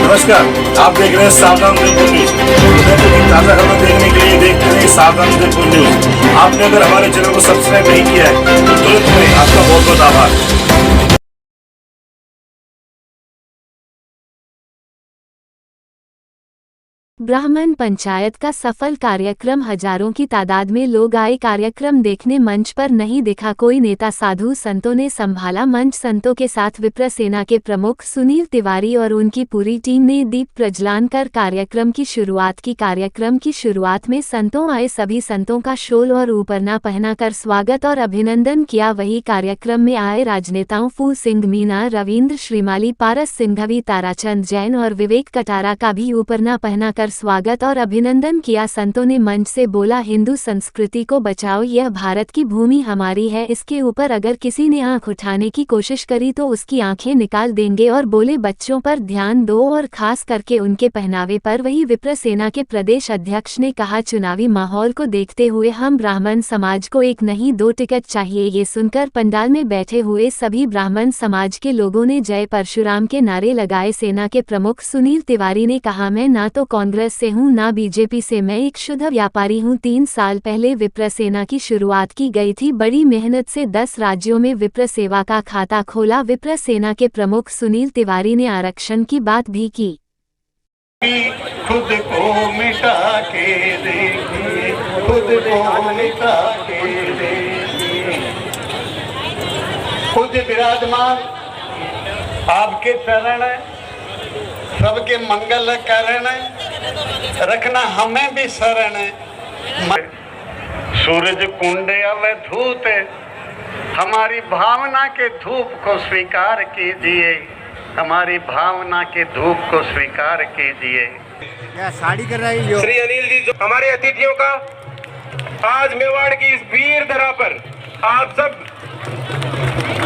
नमस्कार, आप देख रहे हैं सावधान उदयपुर न्यूज। उदयपुर की ताजा खबर देखने के लिए देखते रहिए सावधान उदयपुर न्यूज। आपने अगर हमारे चैनल को सब्सक्राइब नहीं किया है तो तुरंत करें। आपका बहुत बहुत आभार। ब्राह्मण पंचायत का सफल कार्यक्रम, हजारों की तादाद में लोग आए कार्यक्रम देखने। मंच पर नहीं दिखा कोई नेता, साधु संतों ने संभाला मंच। संतों के साथ विप्र सेना के प्रमुख सुनील तिवारी और उनकी पूरी टीम ने दीप प्रज्वलन कर कार्यक्रम की शुरुआत की। कार्यक्रम की शुरुआत में संतों आए सभी संतों का शॉल और ऊपरना पहनाकर स्वागत और अभिनंदन किया। वही कार्यक्रम में आए राजनेताओं फूल सिंह मीणा, रविंद्र श्रीमाली, पारस सिंघवी, ताराचंद जैन और विवेक कटारा का भी ऊपरना पहनाकर स्वागत और अभिनंदन किया। संतों ने मंच से बोला, हिंदू संस्कृति को बचाओ, यह भारत की भूमि हमारी है, इसके ऊपर अगर किसी ने आंख उठाने की कोशिश करी तो उसकी आंखें निकाल देंगे। और बोले, बच्चों पर ध्यान दो और खास करके उनके पहनावे पर। वही विप्र सेना के प्रदेश अध्यक्ष ने कहा, चुनावी माहौल को देखते हुए हम ब्राह्मण समाज को एक नहीं 2 टिकट चाहिए। ये सुनकर पंडाल में बैठे हुए सभी ब्राह्मण समाज के लोगों ने जय परशुराम के नारे लगाए। सेना के प्रमुख सुनील तिवारी ने कहा, मैं ना तो कांग्रेस से हूं ना बीजेपी से, मैं एक शुद्ध व्यापारी हूं। 3 साल पहले विप्र सेना की शुरुआत की गई थी, बड़ी मेहनत से 10 राज्यों में विप्र सेवा का खाता खोला। विप्र सेना के प्रमुख सुनील तिवारी ने आरक्षण की बात भी की। खुद को मिटा के देखिए, खुद को मिटा के देखिए। खुद विराजमान आपके चरण है, सबके मंगल करण है, रखना हमें भी शरण है। सूरज कुंड अवधूत, हमारी भावना के धूप को स्वीकार कीजिए, हमारी भावना के धूप को स्वीकार कीजिए। क्या साड़ी कर रही है श्री अनिल जी, जो हमारे अतिथियों का आज मेवाड़ की इस वीर धरा पर आप सब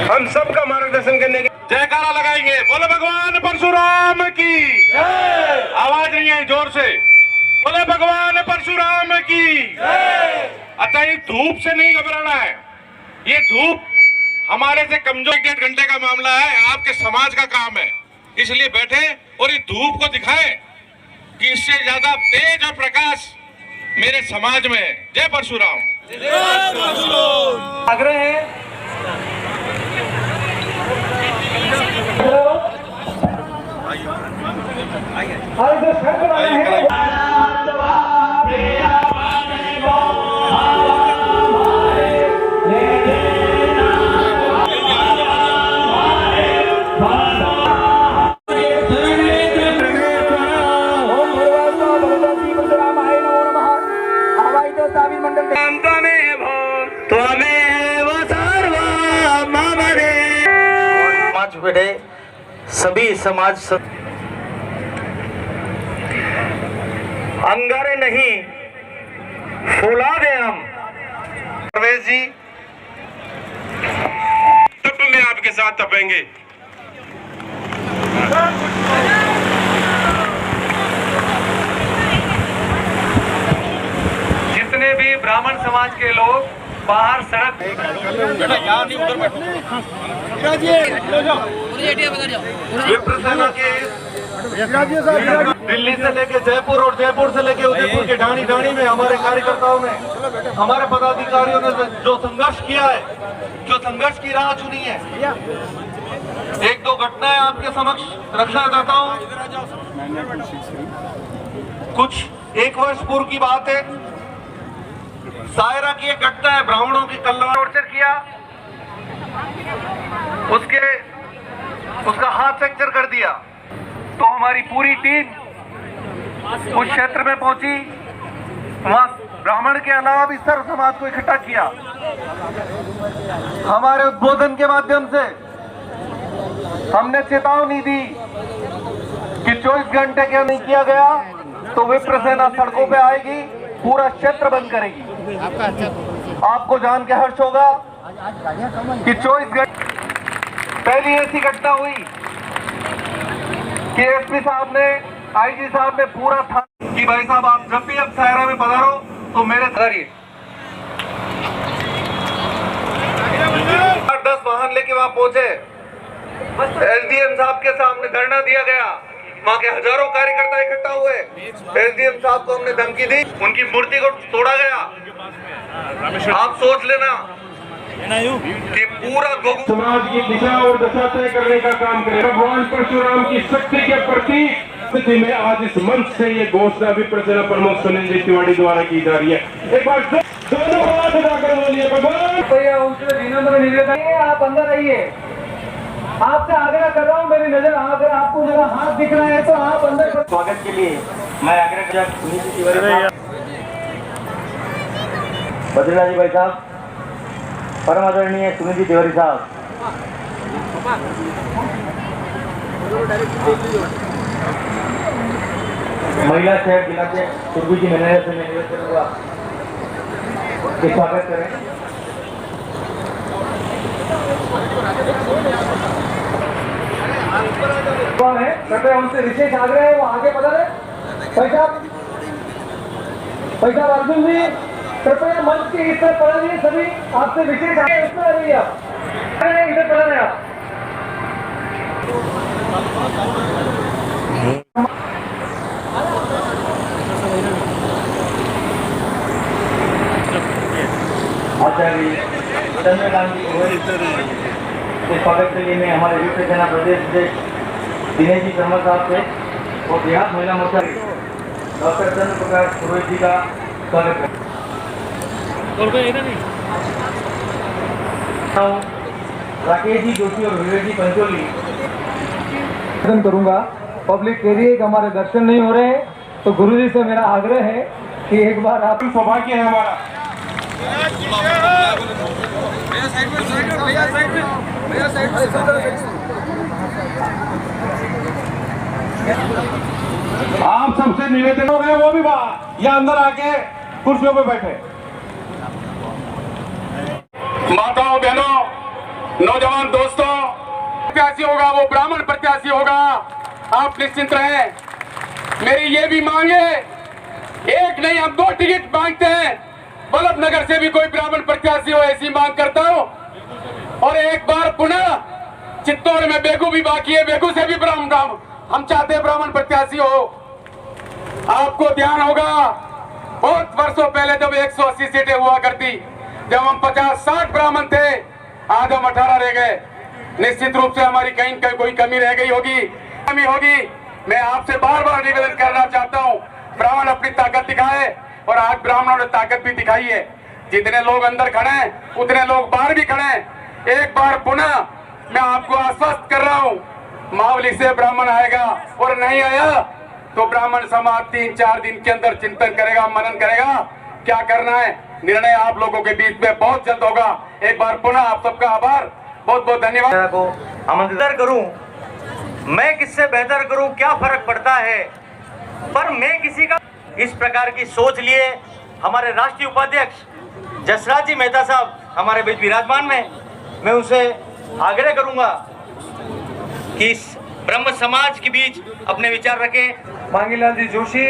हम सब का मार्गदर्शन करने के जयकारा लगाएंगे। बोलो भगवान परशुराम की जय। आवाज नहीं आई जोर से, बोले भगवान परशुराम की जय। अच्छा, ये धूप से नहीं घबराना है, ये धूप हमारे से कमजोर 1-1.5 घंटे का मामला है, आपके समाज का काम है, इसलिए बैठे और ये धूप को दिखाएं कि इससे ज्यादा तेज और प्रकाश मेरे समाज में है। जय परशुराम। आग्रह है सभी समाज अंगारे नहीं फुला दे हम। परवेश जी, तप में आपके साथ तपेंगे। जितने भी ब्राह्मण समाज के लोग बाहर सड़क विप्र सेना के दिल्ली से लेके जयपुर और जयपुर से लेके उदयपुर के ढाणी ढाणी में हमारे कार्यकर्ताओं ने, हमारे पदाधिकारियों ने जो संघर्ष किया है, जो संघर्ष की राह चुनी है, 1-2 घटनाएं आपके समक्ष रखना चाहता हूं। कुछ 1 वर्ष पूर्व की बात है, सायरा की एक घटना है, ब्राह्मणों की कल्याण टॉर्चर किया, उसका हाथ फ्रैक्चर कर दिया। तो हमारी पूरी टीम उस क्षेत्र में पहुंची, वहां ब्राह्मण के अलावा भी सर्व समाज को इकट्ठा किया। हमारे उद्बोधन के माध्यम से हमने चेतावनी दी कि 24 घंटे के नहीं किया गया तो विप्र सेना सड़कों पे आएगी, पूरा क्षेत्र बंद करेगी। आपको जान के हर्ष होगा कि 24 घंटे पहली ऐसी घटना हुई कि एसपी साहब ने, आईजी साहब ने पूरा था कि भाई साहब आप जब भी अब सायरा में पधारो तो मेरे धरिए 10 वाहन लेके वहां पहुंचे। एसडीएम साहब के सामने धरना दिया गया वहाँ के हजारों कार्यकर्ता इकट्ठा हुए, एसडीएम साहब को हमने धमकी दी, उनकी मूर्ति को तोड़ा गया। आप सोच लेना कि पूरा समाज की दिशा और दशा तय करने का काम करे। भगवान परशुराम की शक्ति के प्रति स्थिति में आज इस मंच से ये घोषणा विप्र सेना प्रमुख सुनील जी तिवारी द्वारा की जा रही है। एक बार दोनों हाथ उठाकर बोलिए भगवान। उनसे विनम्र निवेदन है, आप अंदर आइए। आपसे आग्रह कर रहा हूँ, मेरी नजर अगर आपको मेरा हाथ दिख रहा है तो आप अंदर। स्वागत के लिए मैं आग्रह कर सुनील जी तिवारी साहब, बद्रीलाल जी भाई साहब, परम आदरणीय सुनील जी तिवारी साहब, महिला शहर जिला के सुरभि जी मैनेजर से मैं निवेदन करूंगा कि स्वागत करें। कृपया उनसे विशेष आग्रह है वो आगे बढ़ा रहे। पैसा अर्जुन जी कृपया मंच के इस तरफ पढ़ा दिए, सभी आपसे विशेष आग्रह इसमें आ रही है, आप इधर पढ़ा रहे आप। आचार्य चंद्रकांत के स्वागत के लिए मैं हमारे विप्र सेना प्रदेश अध्यक्ष दिनेश जी शर्मा साहब से और देहात महिला मोर्चा डॉक्टर चंद्र प्रकाश पुरोहित जी का स्वागत करता हूँ। राकेश जी जोशी और विवेक जी पंचोली करूँगा। पब्लिक कह रही है कि हमारे दर्शन नहीं हो रहे हैं, तो गुरु जी से मेरा आग्रह है कि एक बार आप सौभाग्य है हमारा। आप सबसे निवेदन हो गए, वो भी बाहर या अंदर आके कुर्सियों पे बैठे। माताओं बहनों नौजवान दोस्तों, प्रत्याशी होगा वो ब्राह्मण प्रत्याशी होगा, आप निश्चिंत रहें। मेरी ये भी मांग है, एक नहीं हम 2 टिकट मांगते हैं। बल्लभ नगर से भी कोई ब्राह्मण प्रत्याशी हो ऐसी मांग करता हूं। और एक बार पुनः चित्तौड़ में बेगू भी बाकी है, बेगू से भी ब्राह्मण हम चाहते हैं ब्राह्मण प्रत्याशी हो। आपको ध्यान होगा बहुत वर्षों पहले जब 180 सीटें हुआ करती, जब हम 50-60 ब्राह्मण थे, आज हम 18 रह गए। निश्चित रूप से हमारी कहीं कोई कमी रह गई होगी, कमी होगी। मैं आपसे बार बार निवेदन करना चाहता हूं, ब्राह्मण अपनी ताकत दिखाए और आज ब्राह्मणों ने ताकत भी दिखाई है। जितने लोग अंदर खड़े हैं उतने लोग बाहर भी खड़े हैं। एक बार पुनः मैं आपको आश्वस्त कर रहा हूं, मावली से ब्राह्मण आएगा और नहीं आया तो ब्राह्मण समाज 3-4 दिन के अंदर चिंतन करेगा, मनन करेगा, क्या करना है। निर्णय आप लोगों के बीच में बहुत जल्द होगा। एक बार पुनः आप सबका आभार, बहुत बहुत धन्यवाद। को आमंत्रित करूं, मैं किससे बेहतर करूं, क्या फर्क पड़ता है, पर मैं किसी का इस प्रकार की सोच लिए हमारे राष्ट्रीय उपाध्यक्ष जसराज जी मेहता साहब हमारे बीच विराजमान में, मैं उनसे आग्रह करूंगा कि इस ब्रह्म समाज के बीच अपने विचार रखें। मांगीलाल जी जोशी,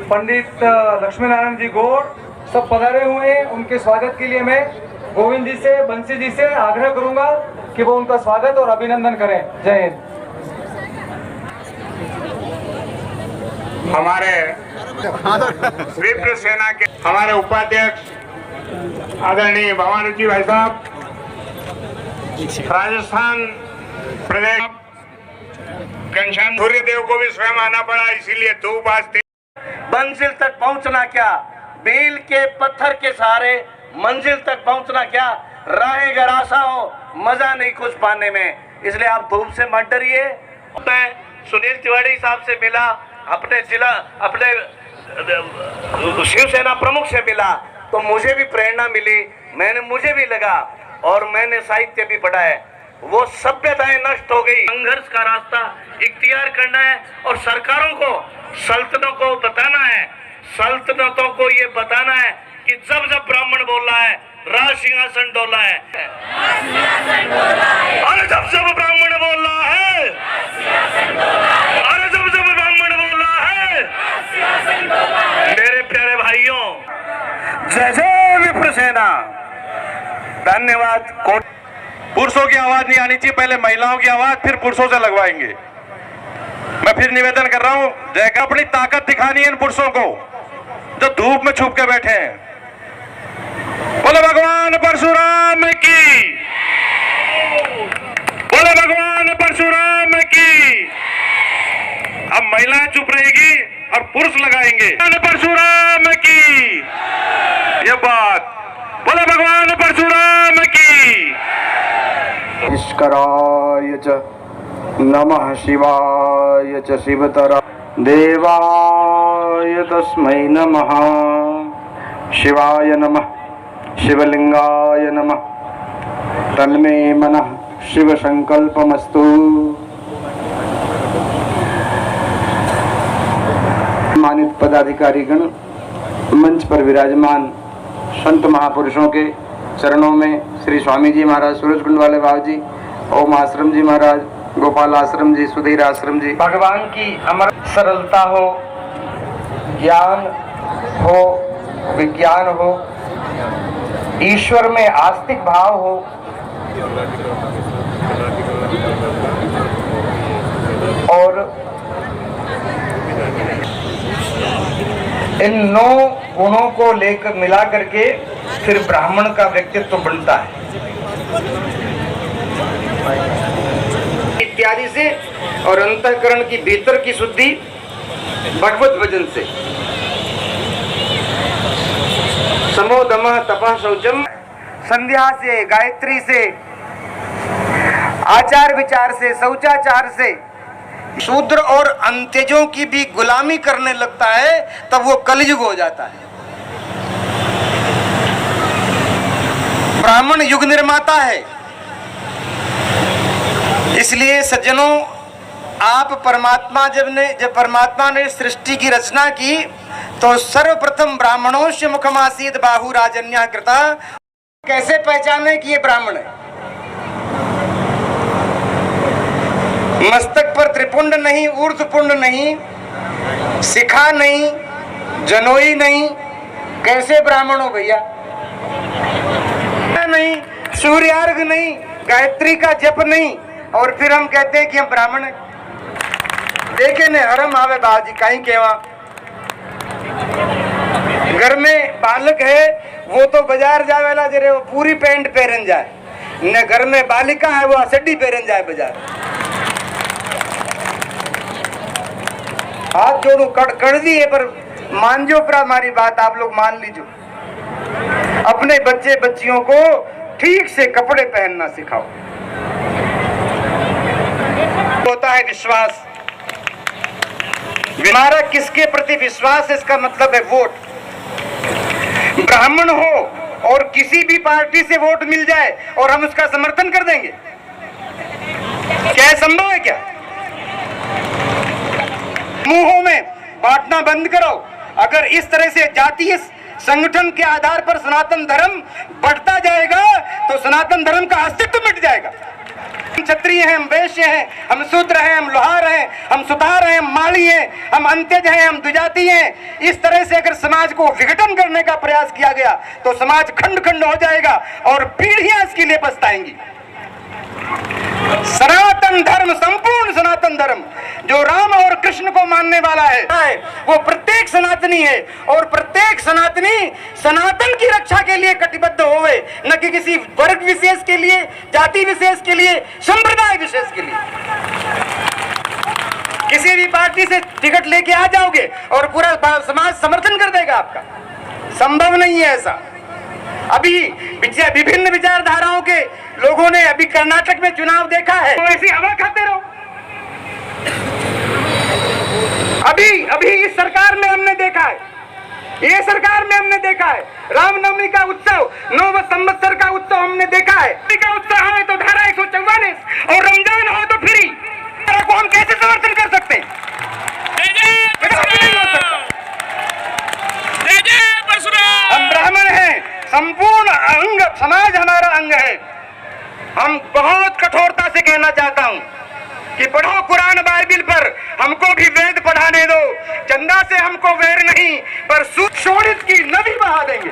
पंडित लक्ष्मी नारायण जी गौड़ सब पधारे हुए हैं। उनके स्वागत के लिए मैं गोविंद जी से, बंसी जी से आग्रह करूंगा कि वो उनका स्वागत और अभिनंदन करें। जय हिंद। हमारे विप्र सेना के हमारे उपाध्यक्ष आदरणीय भवानी जी भाई साहब, राजस्थान प्रदेश घनश्याम सूर्यदेव को भी स्वयं आना पड़ा, इसीलिए 2 बात मंजिल तक पहुंचना क्या, बेल के पत्थर के सहारे मंजिल तक पहुंचना क्या, राहें अगर आशा हो मजा नहीं कुछ पाने में, इसलिए आप धूप से मत डरिए। मैं सुनील तिवारी साहब से मिला, अपने जिला अपने शिवसेना प्रमुख से मिला, तो मुझे भी प्रेरणा मिली, मुझे भी लगा और मैंने साहित्य भी पढ़ा है। वो सभ्यताएं नष्ट हो गई, संघर्ष का रास्ता इख्तियार करना है और सरकारों को, सल्तनतों को बताना है, सल्तनतों को ये बताना है कि जब जब ब्राह्मण बोल रहा है राज सिंहासन डोला है, अरे जब जब ब्राह्मण बोल रहा है, अरे जब जब ब्राह्मण बोल रहा है, मेरे प्यारे भाइयों, जय जय विप्र सेना। धन्यवाद। पुरुषों की आवाज नहीं आनी चाहिए, पहले महिलाओं की आवाज फिर पुरुषों से लगवाएंगे। मैं फिर निवेदन कर रहा हूं, जयका अपनी ताकत दिखानी है इन पुरुषों को जो धूप में छुप के बैठे हैं। बोले भगवान परशुराम की, बोले भगवान परशुराम की। अब महिलाएं चुप रहेगी और पुरुष लगाएंगे। भगवान परशुराम की ये बात, बोले भगवान परशुराम की। ईश्वराय च नमः शिवाय च शिवतरा देवाय तस्मै नमः शिवाय नमः शिवलिंगाय नमः तन्मे मनः शिव संकल्पमस्तु। सम्मानित पदाधिकारीगण, मंच पर विराजमान संत महापुरुषों के चरणों में श्री स्वामी जी महाराज सूरजकुंड वाले बाबू जी, ओम आश्रम जी महाराज, गोपाल आश्रम जी, सुधीर आश्रम जी, भगवान की अमर सरलता हो, ज्ञान हो, विज्ञान हो, ईश्वर में आस्तिक भाव हो, और इन 9 गुणों को लेकर मिला करके फिर ब्राह्मण का व्यक्तित्व बनता है इत्यादि से, और अंतःकरण की भीतर की शुद्धि भगवत भजन से। समो दमः तपः शौचम, संध्या से, गायत्री से, आचार विचार से, शौचाचार से शूद्र और अंत्यजों की भी गुलामी करने लगता है, तब वो कलयुग हो जाता है। ब्राह्मण युग निर्माता है। इसलिए सज्जनों, आप परमात्मा जब परमात्मा ने सृष्टि की रचना की तो सर्वप्रथम ब्राह्मणों मुखमासीद बाहु राजन्या कृता। कैसे पहचाने कि ये ब्राह्मण है? मस्तक पर त्रिपुंड नहीं, ऊर्ध्वपुंड नहीं, शिखा नहीं, जनोई नहीं, कैसे ब्राह्मण हो भैया? नहीं, सूर्यार्घ नहीं, गायत्री का जप नहीं, और फिर हम कहते हैं कि हम ब्राह्मण हैं। देखे ने हरम आवे बाजी कहीं केवा। घर में बालक है, वो तो बाजार जावेला जरे वो पूरी पैंट पहन जाए, न घर में बालिका है वो असड्डी पहन जाए बाजार। हाथ जोड़ू कर दी है, पर मान जो पर हमारी बात आप लोग मान लीजिए। अपने बच्चे बच्चियों को ठीक से कपड़े पहनना सिखाओ। होता है विश्वास। हमारा किसके प्रति विश्वास, इसका मतलब है वोट। ब्राह्मण हो और किसी भी पार्टी से वोट मिल जाए और हम उसका समर्थन कर देंगे, क्या संभव है? क्या समूहों में बांटना बंद करो। अगर इस तरह से जातीय संगठन के आधार पर सनातन धर्म बढ़ता जाएगा तो सनातन धर्म का अस्तित्व मिट जाएगा। हम क्षत्रिय हैं, हम वैश्य हैं, हम शूद्र हैं, हम लोहार हैं, हम सुतार हैं, हम माली हैं, हम अंत्यज हैं, हम द्विजाति हैं। इस तरह से अगर समाज को विघटन करने का प्रयास किया गया तो समाज खंड खंड हो जाएगा और पीढ़ियां इसके लिए पछताएंगी। सनातन धर्म, संपूर्ण सनातन धर्म जो राम और कृष्ण को मानने वाला है, वो प्रत्येक सनातनी है, और प्रत्येक सनातनी सनातन की रक्षा के लिए कटिबद्ध होवे, न कि किसी वर्ग विशेष के लिए, जाति विशेष के लिए, संप्रदाय विशेष के लिए। किसी भी पार्टी से टिकट लेके आ जाओगे और पूरा समाज समर्थन कर देगा आपका, संभव नहीं है ऐसा। अभी विभिन्न विचारधाराओं के लोगों ने अभी कर्नाटक में चुनाव देखा है, तो ऐसी हवा खाते रहो। अभी इस सरकार में हमने देखा है, ये सरकार में हमने देखा है, रामनवमी का उत्सव, नव संवत्सर का उत्सव हमने देखा है। का उत्सव है तो धारा 144 और रमजान हो तो फ्री। को हम कैसे समर्थन कर सकते हैं? हम ब्राह्मण हैं, संपूर्ण अंग समाज हमारा अंग है। हम बहुत कठोरता से कहना चाहता हूं कि पढ़ो कुरान बाइबिल पर, हमको भी वेद पढ़ाने दो। चंदा से हमको वैर नहीं, पर शोणित की नदी बहा देंगे।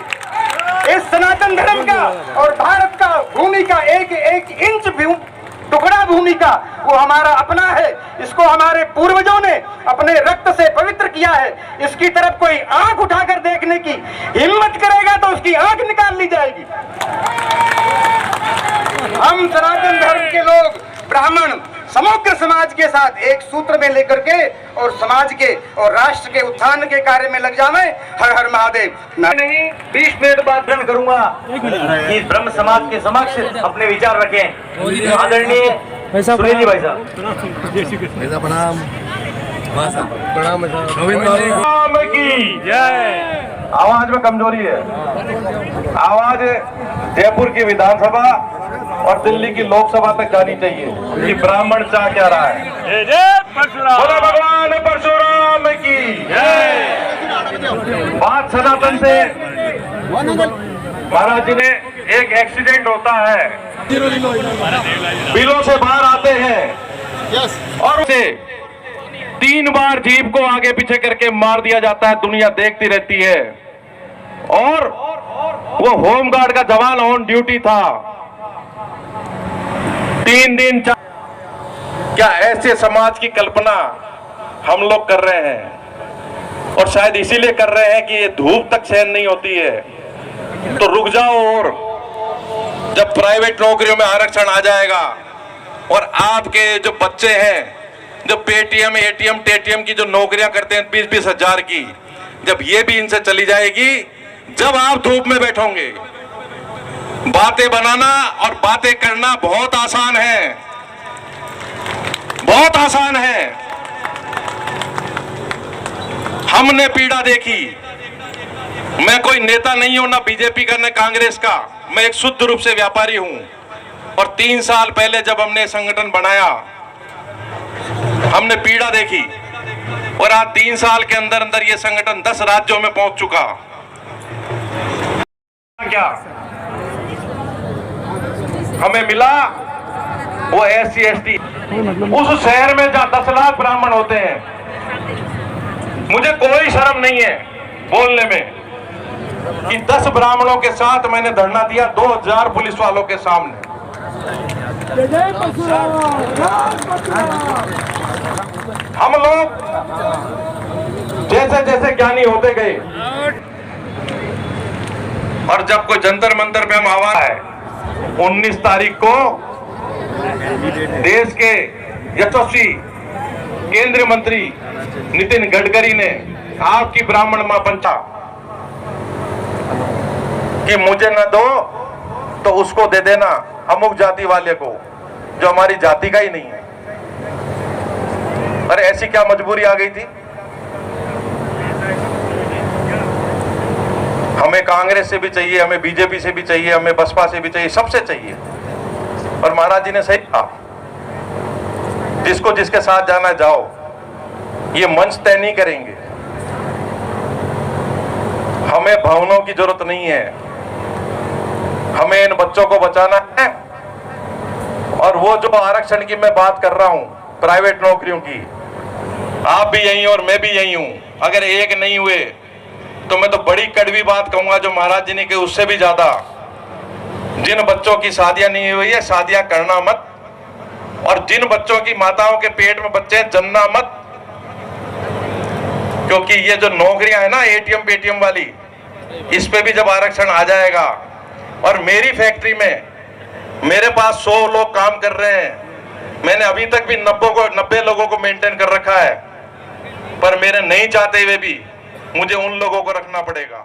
इस सनातन धर्म का और भारत का भूमि का एक एक इंच भी टुकड़ा भूमि का, वो हमारा अपना है। इसको हमारे पूर्वजों ने अपने रक्त से पवित्र किया है। इसकी तरफ कोई आंख उठाकर देखने की हिम्मत करेगा तो उसकी आंख निकाल ली जाएगी। हम सनातन धर्म के लोग ब्राह्मण समग्र समाज के साथ एक सूत्र में लेकर के और समाज के और राष्ट्र के उत्थान के कार्य में लग जावे। हर हर महादेव। नहीं 20 मिनट बाद ग्रहण करूंगा कि ब्रह्म समाज के समक्ष अपने विचार रखें। आदरणीय सुनील जी भाई साहब। राम की जय। आवाज में कमजोरी है। आवाज जयपुर की विधानसभा और दिल्ली की लोकसभा तक जानी चाहिए कि ब्राह्मण चाह क्या रहा है। बोलो भगवान परशुराम की जय। बात सनातन से महाराज जी ने एक एक्सीडेंट होता है, बिलों से बाहर आते हैं और उसे 3 बार जीप को आगे पीछे करके मार दिया जाता है। दुनिया देखती रहती है और वो होमगार्ड का जवान ऑन ड्यूटी था। 3 दिन क्या ऐसे समाज की कल्पना हम लोग कर रहे हैं और शायद इसीलिए कर रहे हैं कि ये धूप तक सहन नहीं होती है। तो रुक जाओ, और जब प्राइवेट नौकरियों में आरक्षण आ जाएगा और आपके जो बच्चे हैं जो पेटीएम एटीएम टेटीएम की जो नौकरियां करते हैं 20-20 हजार की, जब ये भी इनसे चली जाएगी, जब आप धूप में बैठोगे। बातें बनाना और बातें करना बहुत आसान है, बहुत आसान है। हमने पीड़ा देखी। मैं कोई नेता नहीं हूं, ना बीजेपी का, ना कांग्रेस का। मैं एक शुद्ध रूप से व्यापारी हूं और 3 साल पहले जब हमने संगठन बनाया, हमने पीड़ा देखी और आज 3 साल के अंदर अंदर ये संगठन 10 राज्यों में पहुंच चुका। क्या हमें मिला? वो SC ST उस शहर में जहां 10 लाख ब्राह्मण होते हैं। मुझे कोई शर्म नहीं है बोलने में कि 10 ब्राह्मणों के साथ मैंने धरना दिया 2000 पुलिस वालों के सामने। हम लोग जैसे जैसे ज्ञानी होते गए और जब कोई जंतर मंतर पे हम आवाज है, 19 तारीख को देश के यशस्वी केंद्रीय मंत्री नितिन गडकरी ने आपकी ब्राह्मण मां पंचा कि मुझे न दो तो उसको दे देना, अमुक जाति वाले को, जो हमारी जाति का ही नहीं है। अरे ऐसी क्या मजबूरी आ गई थी? हमें कांग्रेस से भी चाहिए, हमें बीजेपी से भी चाहिए, हमें बसपा से भी चाहिए, सबसे चाहिए। और महाराज जी ने सही कहा, जिसको जिसके साथ जाना जाओ, ये मंच तय नहीं करेंगे। हमें भवनों की जरूरत नहीं है, हमें इन बच्चों को बचाना है। और वो जो आरक्षण की मैं बात कर रहा हूं, प्राइवेट नौकरियों की, आप भी यही और मैं भी यही हूं। अगर एक नहीं हुए तो मैं तो बड़ी कड़वी बात कहूंगा जो महाराज जी ने कही, उससे भी ज्यादा। जिन बच्चों की शादियां नहीं हुई है, शादियां करना मत। और जिन बच्चों की माताओं के पेट में बच्चे हैं, जन्ना मत। क्योंकि ये जो नौकरियां है ना एटीएम पेटीएम वाली, इस पे भी जब आरक्षण आ जाएगा, और मेरी फैक्ट्री में मेरे पास 100 लोग काम कर रहे हैं, मैंने अभी तक भी 90 लोगों को मेंटेन कर रखा है, पर मेरे नहीं चाहते हुए भी मुझे उन लोगों को रखना पड़ेगा।